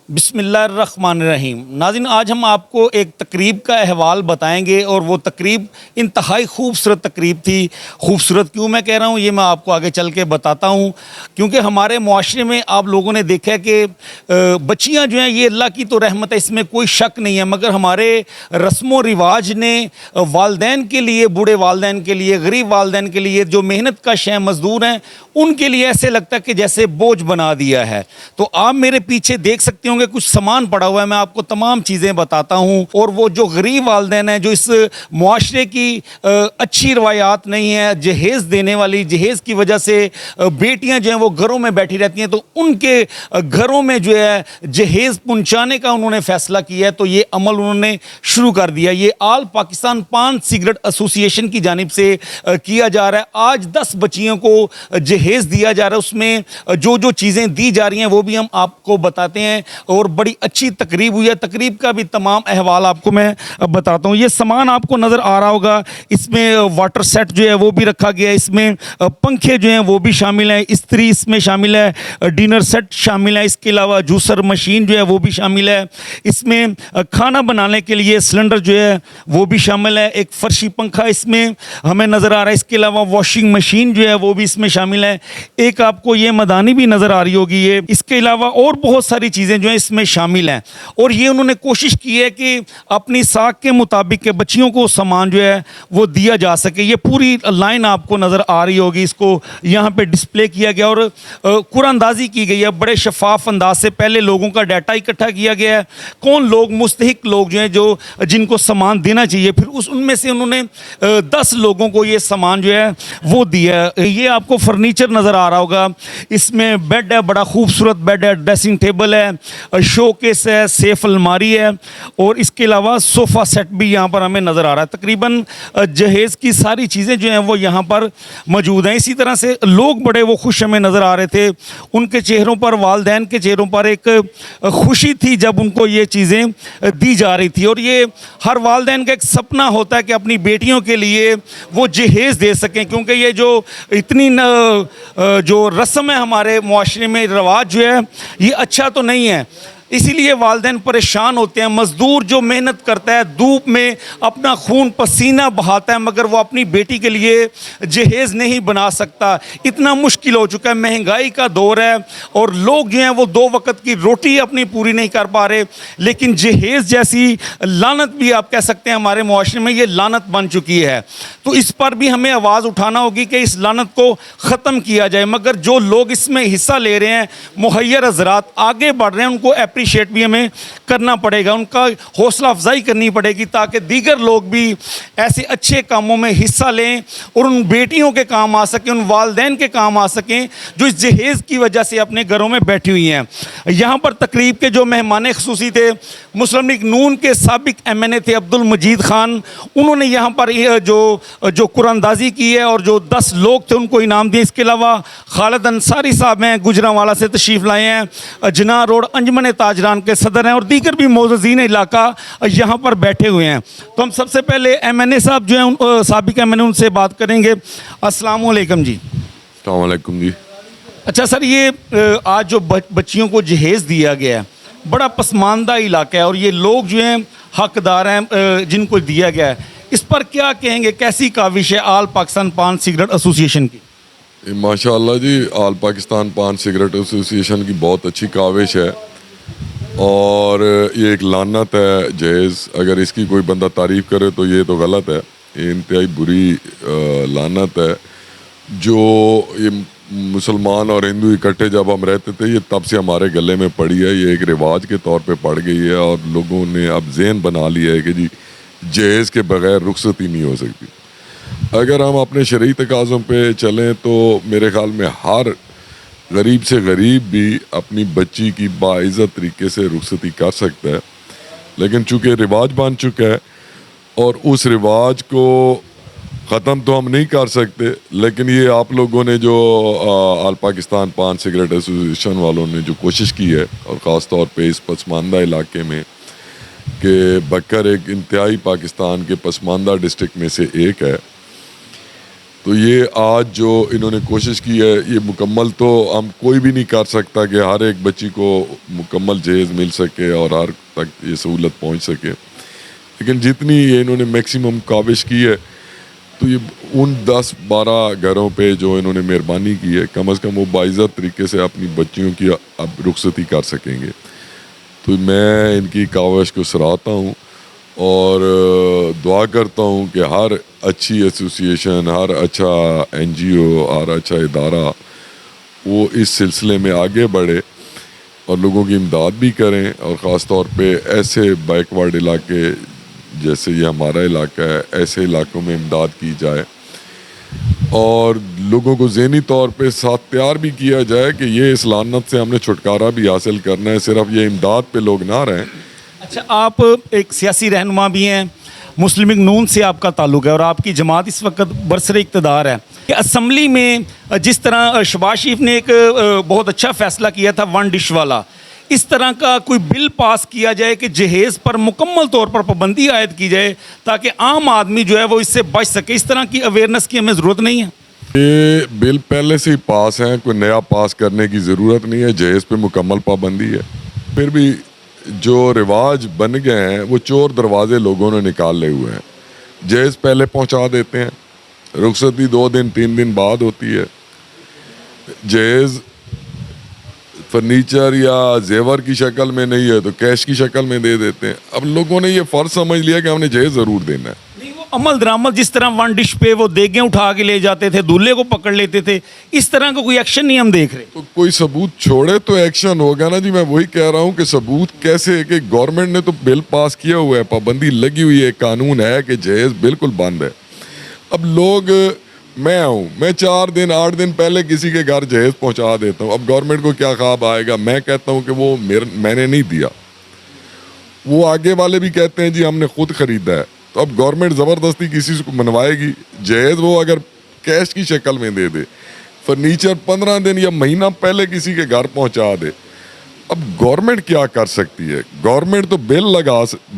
بسم اللہ الرحمن الرحیم۔ ناظرین، آج ہم آپ کو ایک تقریب کا احوال بتائیں گے اور وہ تقریب انتہائی خوبصورت تقریب تھی۔ خوبصورت کیوں میں کہہ رہا ہوں یہ میں آپ کو آگے چل کے بتاتا ہوں، کیونکہ ہمارے معاشرے میں آپ لوگوں نے دیکھا ہے کہ بچیاں جو ہیں یہ اللہ کی تو رحمت ہے، اس میں کوئی شک نہیں ہے، مگر ہمارے رسم و رواج نے والدین کے لیے، بوڑھے والدین کے لیے، غریب والدین کے لیے، جو محنت کش ہیں، مزدور ہیں، ان کے لیے ایسے لگتا ہے کہ جیسے بوجھ بنا دیا ہے۔ تو آپ میرے پیچھے دیکھ سکتے ہوں گے کچھ سامان پڑا ہوا ہے، میں آپ کو تمام چیزیں بتاتا ہوں۔ اور وہ جو غریب والدین ہیں، جو اس معاشرے کی اچھی روایات نہیں ہیں، جہیز دینے والی، جہیز کی وجہ سے بیٹیاں جو ہیں وہ گھروں میں بیٹھی رہتی ہیں، تو ان کے گھروں میں جو ہے جہیز پہنچانے کا انہوں نے فیصلہ کیا ہے۔ تو یہ عمل انہوں نے شروع کر دیا۔ یہ آل پاکستان پان سگریٹ ایسوسی ایشن کی جانب سے کیا جا رہا ہے۔ آج 10 بچیوں کو جہیز دیا جا رہا ہے، اس میں جو جو چیزیں دی جا رہی ہیں وہ بھی ہم آپ کو بتاتے ہیں، اور بڑی اچھی تقریب ہوئی ہے۔ تقریب کا بھی تمام احوال آپ کو میں بتاتا ہوں۔ یہ سامان آپ کو نظر آ رہا ہوگا، اس میں واٹر سیٹ جو ہے وہ بھی رکھا گیا ہے، اس میں پنکھے جو ہیں وہ بھی شامل ہیں، استری اس میں شامل ہے، ڈنر سیٹ شامل ہے، اس کے علاوہ جوسر مشین جو ہے وہ بھی شامل ہے، اس میں کھانا بنانے کے لیے سلنڈر جو ہے وہ بھی شامل ہے، ایک فرشی پنکھا اس میں ہمیں نظر آ رہا ہے، اس کے علاوہ واشنگ مشین جو ہے وہ بھی اس میں شامل ہے، ایک آپ کو یہ مدانی بھی نظر آ رہی ہوگی یہ، اس کے علاوہ اور بہت ساری چیزیں جو ہیں اس میں شامل ہیں۔ اور یہ انہوں نے کوشش کی ہے کہ اپنی ساکھ کے مطابق کہ بچیوں کو سامان جو ہے وہ دیا جا سکے۔ یہ پوری لائن آپ کو نظر آ رہی ہوگی، اس کو یہاں پہ ڈسپلے کیا گیا اور قرآن اندازی کی گئی ہے بڑے شفاف انداز سے۔ پہلے لوگوں کا ڈیٹا اکٹھا کیا گیا ہے، کون لوگ مستحق لوگ جو ہیں جو جن کو سامان دینا چاہیے، پھر ان میں سے انہوں نے 10 لوگوں کو یہ سامان جو ہے وہ دیا ہے۔ یہ آپ کو فرنیچر نظر آ رہا ہوگا، اس میں بیڈ ہے، بڑا خوبصورت بیڈ ہے، ڈریسنگ ٹیبل ہے، شو کیس ہے، سیف الماری ہے، اور اس کے علاوہ صوفہ سیٹ بھی یہاں پر ہمیں نظر آ رہا ہے۔ تقریباً جہیز کی ساری چیزیں جو ہیں وہ یہاں پر موجود ہیں۔ اسی طرح سے لوگ بڑے وہ خوش ہمیں نظر آ رہے تھے، ان کے چہروں پر، والدین کے چہروں پر ایک خوشی تھی جب ان کو یہ چیزیں دی جا رہی تھی۔ اور یہ ہر والدین کا ایک سپنا ہوتا ہے کہ اپنی بیٹیوں کے لیے وہ جہیز دے سکیں، کیونکہ یہ جو اتنی جو رسم ہے ہمارے معاشرے میں، رواج جو ہے یہ اچھا تو نہیں ہے، اسی لیے والدین پریشان ہوتے ہیں۔ مزدور جو محنت کرتا ہے، دھوپ میں اپنا خون پسینہ بہاتا ہے، مگر وہ اپنی بیٹی کے لیے جہیز نہیں بنا سکتا۔ اتنا مشکل ہو چکا ہے، مہنگائی کا دور ہے، اور لوگ جو ہیں وہ 2 وقت کی روٹی اپنی پوری نہیں کر پا رہے، لیکن جہیز جیسی لعنت بھی آپ کہہ سکتے ہیں ہمارے معاشرے میں یہ لعنت بن چکی ہے۔ تو اس پر بھی ہمیں آواز اٹھانا ہوگی کہ اس لعنت کو ختم کیا جائے۔ مگر جو لوگ اس میں حصہ لے رہے ہیں، مہیر حضرات آگے بڑھ رہے ہیں، ان کو اپریشیٹ بھی ہمیں کرنا پڑے گا، ان کا حوصلہ افزائی کرنی پڑے گی، تاکہ دیگر لوگ بھی ایسے اچھے کاموں میں حصہ لیں اور ان بیٹیوں کے کام آ سکیں، ان والدین کے کام آ سکیں جو اس جہیز کی وجہ سے اپنے گھروں میں بیٹھی ہوئی ہیں۔ یہاں پر تقریب کے جو مہمان خصوصی تھے، مسلم لیگ نون کے سابق ایم این اے تھے عبد المجید خان، انہوں نے یہاں پر جو قرآن اندازی کی ہے اور جو 10 لوگ تھے ان کو انعام دیے۔ اس کے علاوہ خالد انصاری صاحب ہیں، گجرانوالہ سے تشریف لائے ہیں، جناح روڈ انجمن تاجران کے صدر ہیں، اور دیگر بھی معززین علاقہ یہاں پر بیٹھے ہوئے ہیں۔ تو ہم سب سے پہلے ایم این اے صاحب جو ہیں، سابق ایم این اے، ان سے بات کریں گے۔ السلام علیکم جی۔ السلام علیکم جی۔ اچھا سر، یہ آج جو بچیوں کو جہیز دیا گیا ہے، بڑا پسماندہ علاقہ ہے، اور یہ لوگ جو ہیں حقدار ہیں جن کو دیا گیا ہے، اس پر کیا کہیں گے؟ کیسی کاوش ہے آل پاکستان پان سگریٹ ایسوسی ایشن کی؟ ماشاء اللہ جی، آل پاکستان پان سگریٹ ایسوسی ایشن کی بہت اچھی کاوش ہے، اور یہ ایک لعنت ہے جہیز۔ اگر اس کی کوئی بندہ تعریف کرے تو یہ تو غلط ہے، یہ انتہائی بری لعنت ہے۔ جو یہ مسلمان اور ہندو اکٹھے جب ہم رہتے تھے، یہ تب سے ہمارے گلے میں پڑی ہے، یہ ایک رواج کے طور پہ پڑ گئی ہے، اور لوگوں نے اب ذہن بنا لیا ہے کہ جی جہیز کے بغیر رخصتی نہیں ہو سکتی۔ اگر ہم اپنے شرعی تقاضوں پہ چلیں تو میرے خیال میں ہر غریب سے غریب بھی اپنی بچی کی باعزت طریقے سے رخصتی کر سکتا ہے، لیکن چونکہ رواج بن چکا ہے، اور اس رواج کو ختم تو ہم نہیں کر سکتے، لیکن یہ آپ لوگوں نے جو آل پاکستان پان سگریٹ ایسوسی ایشن والوں نے جو کوشش کی ہے، اور خاص طور پہ اس پسماندہ علاقے میں، کہ بکر ایک انتہائی پاکستان کے پسماندہ ڈسٹرکٹ میں سے ایک ہے، تو یہ آج جو انہوں نے کوشش کی ہے یہ مکمل تو ہم کوئی بھی نہیں کر سکتا کہ ہر ایک بچی کو مکمل جہیز مل سکے اور ہر تک یہ سہولت پہنچ سکے، لیکن جتنی یہ انہوں نے میکسیمم کاوش کی ہے تو یہ ان 10-12 گھروں پہ جو انہوں نے مہربانی کی ہے کم از کم وہ باعزت طریقے سے اپنی بچیوں کی اب رخصتی کر سکیں گے. تو میں ان کی کاوش کو سراہتا ہوں اور دعا کرتا ہوں کہ ہر اچھی ایسوسیشن، ہر اچھا NGO، ہر اچھا ادارہ وہ اس سلسلے میں آگے بڑھے اور لوگوں کی امداد بھی کریں، اور خاص طور پہ ایسے بیکورڈ علاقے جیسے یہ ہمارا علاقہ ہے، ایسے علاقوں میں امداد کی جائے اور لوگوں کو ذہنی طور پہ ساتھ تیار بھی کیا جائے کہ یہ اس لعنت سے ہم نے چھٹکارا بھی حاصل کرنا ہے، صرف یہ امداد پہ لوگ نہ رہیں. اچھا، آپ ایک سیاسی رہنما بھی ہیں، مسلم لیگ نون سے آپ کا تعلق ہے اور آپ کی جماعت اس وقت برسر اقتدار ہے. کہ اسمبلی میں جس طرح شہباز شریف نے ایک بہت اچھا فیصلہ کیا تھا ون ڈش والا، اس طرح کا کوئی بل پاس کیا جائے کہ جہیز پر مکمل طور پر پابندی عائد کی جائے تاکہ عام آدمی جو ہے وہ اس سے بچ سکے. اس طرح کی اویئرنیس کی ہمیں ضرورت نہیں ہے؟ یہ بل پہلے سے ہی پاس ہیں، کوئی نیا پاس کرنے کی ضرورت نہیں ہے. جہیز پہ مکمل پابندی ہے. پھر بھی جو رواج بن گئے ہیں وہ چور دروازے لوگوں نے نکالے ہوئے ہیں. جہیز پہلے پہنچا دیتے ہیں، رخصتی 2 دن 3 دن بعد ہوتی ہے. جہیز فرنیچر یا زیور کی شکل میں نہیں ہے تو کیش کی شکل میں دے دیتے ہیں. اب لوگوں نے یہ فرض سمجھ لیا کہ ہم نے جہیز ضرور دینا ہے. نہیں، وہ عمل درآمد جس طرح ون ڈش پہ وہ دیگیں اٹھا کے لے جاتے تھے، دولہے کو پکڑ لیتے تھے، اس طرح کا کوئی ایکشن نہیں ہم دیکھ رہے. تو کوئی ثبوت چھوڑے تو ایکشن ہوگا نا جی. میں وہی کہہ رہا ہوں کہ ثبوت کیسے ہے کہ گورنمنٹ نے تو بل پاس کیا ہوا ہے، پابندی لگی ہوئی ہے، قانون ہے کہ جہیز بالکل بند ہے. اب لوگ، میں 4 دن 8 دن پہلے کسی کے گھر جہیز پہنچا دیتا ہوں. اب گورنمنٹ کو کیا خواب آئے گا؟ میں کہتا ہوں کہ وہ میں نے نہیں دیا، وہ آگے والے بھی کہتے ہیں جی ہم نے خود خریدا ہے. تو اب گورنمنٹ زبردستی کسی کو منوائے گی جہیز؟ وہ اگر کیش کی شکل میں دے دے، فرنیچر 15 دن یا مہینہ پہلے کسی کے گھر پہنچا دے. اب گورنمنٹ کیا کر سکتی ہے؟ گورنمنٹ تو بل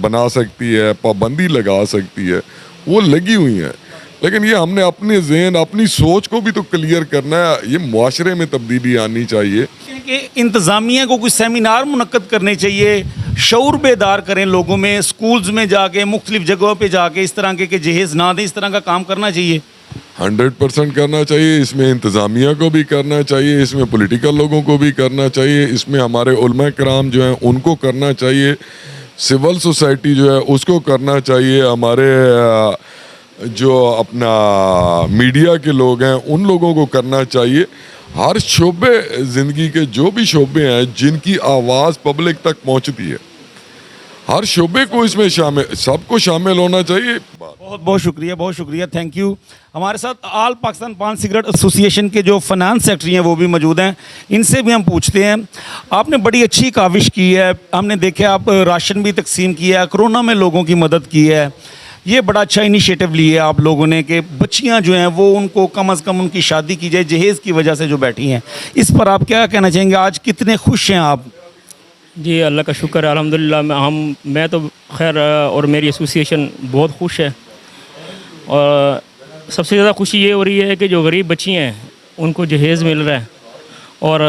بنا سکتی ہے، پابندی لگا سکتی ہے، وہ لگی ہوئی ہیں. لیکن یہ ہم نے اپنے ذہن، اپنی سوچ کو بھی تو کلیئر کرنا ہے. یہ معاشرے میں تبدیلی آنی چاہیے کہ انتظامیہ کو کوئی سیمینار منعقد کرنے چاہیے، شعور بیدار کریں لوگوں میں، سکولز میں جا کے، مختلف جگہوں پہ جا کے اس طرح کے کہ جہیز نہ دیں، اس طرح کا کام کرنا چاہیے. 100% کرنا چاہیے. اس میں انتظامیہ کو بھی کرنا چاہیے، اس میں پولیٹیکل لوگوں کو بھی کرنا چاہیے، اس میں ہمارے علماء کرام جو ہیں ان کو کرنا چاہیے، سول سوسائٹی جو ہے اس کو کرنا چاہیے، ہمارے جو اپنا میڈیا کے لوگ ہیں ان لوگوں کو کرنا چاہیے. ہر شعبے زندگی کے جو بھی شعبے ہیں جن کی آواز پبلک تک پہنچتی ہے، ہر شعبے کو اس میں سب کو شامل ہونا چاہیے. بہت بہت شکریہ، بہت شکریہ، تھینک یو. ہمارے ساتھ آل پاکستان پان سگریٹ ایسوسیشن کے جو فنانس سیکرٹری ہیں وہ بھی موجود ہیں، ان سے بھی ہم پوچھتے ہیں. آپ نے بڑی اچھی کاوش کی ہے، ہم نے دیکھا آپ راشن بھی تقسیم کیا ہے، کرونا میں لوگوں کی مدد کی ہے. یہ بڑا اچھا انیشیٹو لی ہے آپ لوگوں نے کہ بچیاں جو ہیں وہ ان کو کم از کم ان کی شادی کی جائے جہیز کی وجہ سے جو بیٹھی ہیں. اس پر آپ کیا کہنا چاہیں گے؟ آج کتنے خوش ہیں آپ؟ جی اللہ کا شکر ہے، الحمدللہ. میں تو خیر اور میری ایسوسیشن بہت خوش ہے. اور سب سے زیادہ خوشی یہ ہو رہی ہے کہ جو غریب بچی ہیں ان کو جہیز مل رہا ہے. اور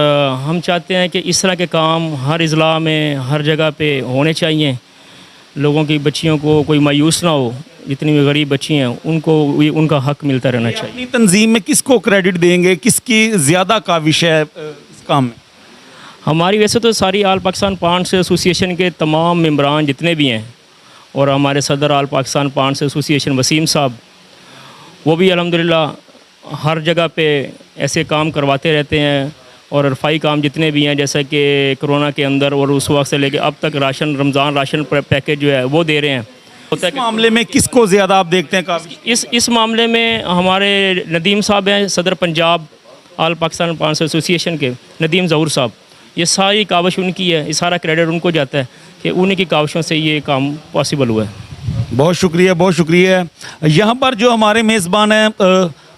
ہم چاہتے ہیں کہ اس طرح کے کام ہر اضلاع میں، ہر جگہ پہ ہونے چاہیے. لوگوں کی بچیوں کو کوئی مایوس نہ ہو، جتنی بھی غریب بچی ہیں ان کو ان کا حق ملتا رہنا چاہیے. اپنی تنظیم میں کس کو کریڈٹ دیں گے؟ کس کی زیادہ کاوش ہے اس کام میں؟ ہماری ویسے تو ساری آل پاکستان پانڈس ایسوسیشن کے تمام ممبران جتنے بھی ہیں، اور ہمارے صدر آل پاکستان پانڈس ایسوسیشن وسیم صاحب، وہ بھی الحمدللہ ہر جگہ پہ ایسے کام کرواتے رہتے ہیں. اور رفائی کام جتنے بھی ہیں جیسا کہ کرونا کے اندر اور اس وقت سے لے کے اب تک رمضان راشن پیکیج جو ہے وہ دے رہے ہیں. اس معاملے میں کس کو زیادہ آپ دیکھتے ہیں کاوش؟ اس معاملے میں ہمارے ندیم صاحب ہیں، صدر پنجاب آل پاکستان پانڈس ایسوسیشن کے ندیم ظہور صاحب. یہ ساری کاوش ان کی ہے، یہ سارا کریڈٹ ان کو جاتا ہے کہ انہیں کی کاوشوں سے یہ کام پاسبل ہوا ہے. بہت شکریہ، بہت شکریہ. یہاں پر جو ہمارے میزبان ہیں